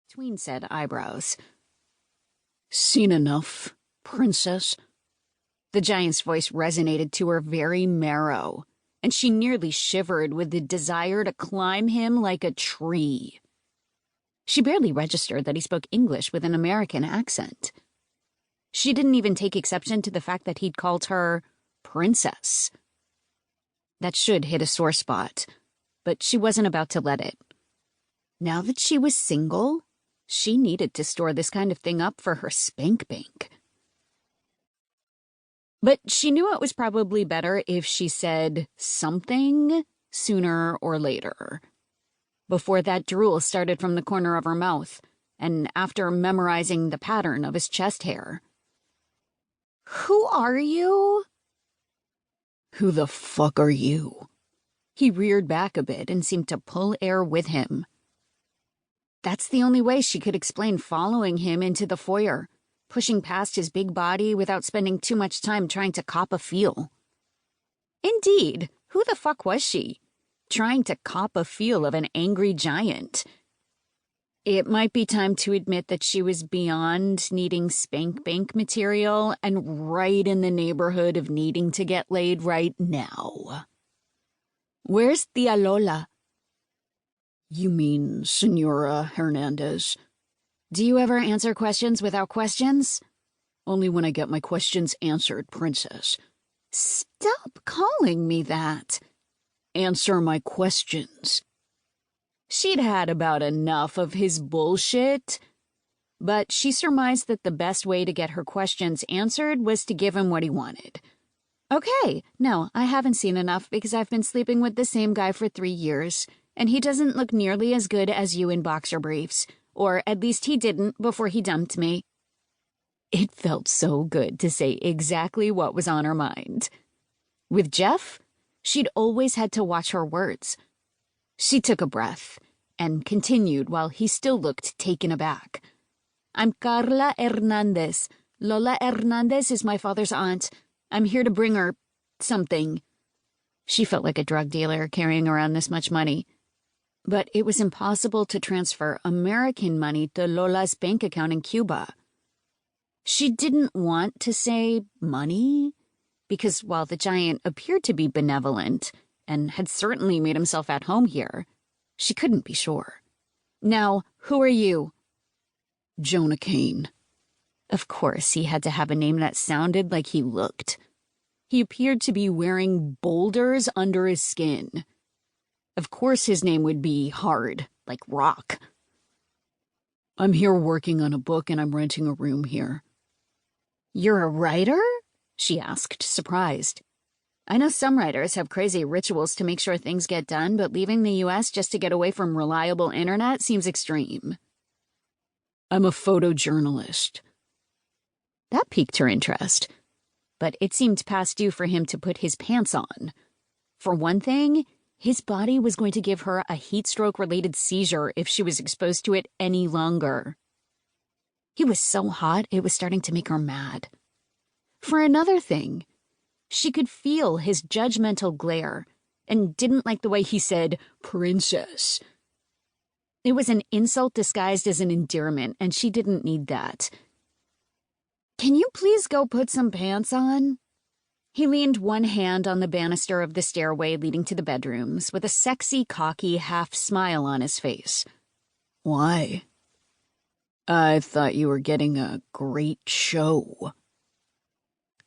between said eyebrows. "Seen enough, princess." The giant's voice resonated to her very marrow, and she nearly shivered with the desire to climb him like a tree. She barely registered that he spoke English with an American accent. She didn't even take exception to the fact that he'd called her princess. That should hit a sore spot, but she wasn't about to let it. Now that she was single, she needed to store this kind of thing up for her spank bank. But she knew it was probably better if she said something sooner or later. Before that drool started from the corner of her mouth, and after memorizing the pattern of his chest hair. "Who are you?" "Who the fuck are you?" He reared back a bit and seemed to pull air with him. That's the only way she could explain following him into the foyer, pushing past his big body without spending too much time trying to cop a feel. Indeed, who the fuck was she? Trying to cop a feel of an angry giant. It might be time to admit that she was beyond needing spank bank material and right in the neighborhood of needing to get laid right now. "Where's Tia Lola?" "You mean Senora Hernandez?" "Do you ever answer questions without questions?" "Only when I get my questions answered, princess." "Stop calling me that." "Answer my questions." She'd had about enough of his bullshit, but she surmised that the best way to get her questions answered was to give him what he wanted. "Okay, no, I haven't seen enough because I've been sleeping with the same guy for 3 years, and he doesn't look nearly as good as you in boxer briefs, or at least he didn't before he dumped me." It felt so good to say exactly what was on her mind. With Jeff, she'd always had to watch her words. She took a breath and continued while he still looked taken aback. "I'm Carla Hernandez. Lola Hernandez is my father's aunt. I'm here to bring her something." She felt like a drug dealer carrying around this much money. But it was impossible to transfer American money to Lola's bank account in Cuba. She didn't want to say money, because while the giant appeared to be benevolent and had certainly made himself at home here, she couldn't be sure. "Now, who are you?" "Jonah Kane." Of course, he had to have a name that sounded like he looked. He appeared to be wearing boulders under his skin. Of course his name would be hard, like rock. "I'm here working on a book and I'm renting a room here." "You're a writer?" she asked, surprised. "I know some writers have crazy rituals to make sure things get done, but leaving the U.S. just to get away from reliable internet seems extreme." "I'm a photojournalist." That piqued her interest, but it seemed past due for him to put his pants on. For one thing, his body was going to give her a heat stroke-related seizure if she was exposed to it any longer. He was so hot it was starting to make her mad. For another thing, she could feel his judgmental glare and didn't like the way he said, "princess." It was an insult disguised as an endearment, and she didn't need that. "Can you please go put some pants on?" He leaned one hand on the banister of the stairway leading to the bedrooms with a sexy, cocky half-smile on his face. "Why?" "I thought you were getting a great show."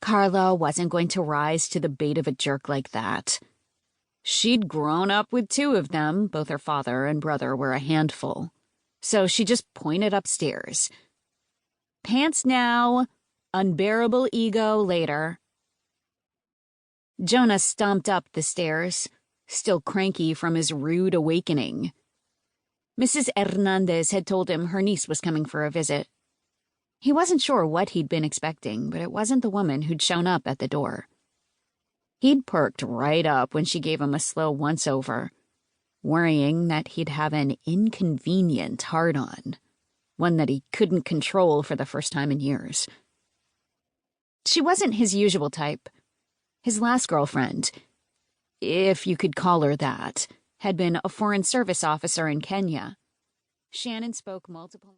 Carla wasn't going to rise to the bait of a jerk like that. She'd grown up with 2 of them, both her father and brother were a handful. So she just pointed upstairs. "Pants now, unbearable ego later." Jonah stomped up the stairs, still cranky from his rude awakening. Mrs. Hernandez had told him her niece was coming for a visit. He wasn't sure what he'd been expecting, but it wasn't the woman who'd shown up at the door. He'd perked right up when she gave him a slow once-over, worrying that he'd have an inconvenient hard-on, one that he couldn't control for the first time in years. She wasn't his usual type. His last girlfriend, if you could call her that, had been a foreign service officer in Kenya. Shannon spoke multiple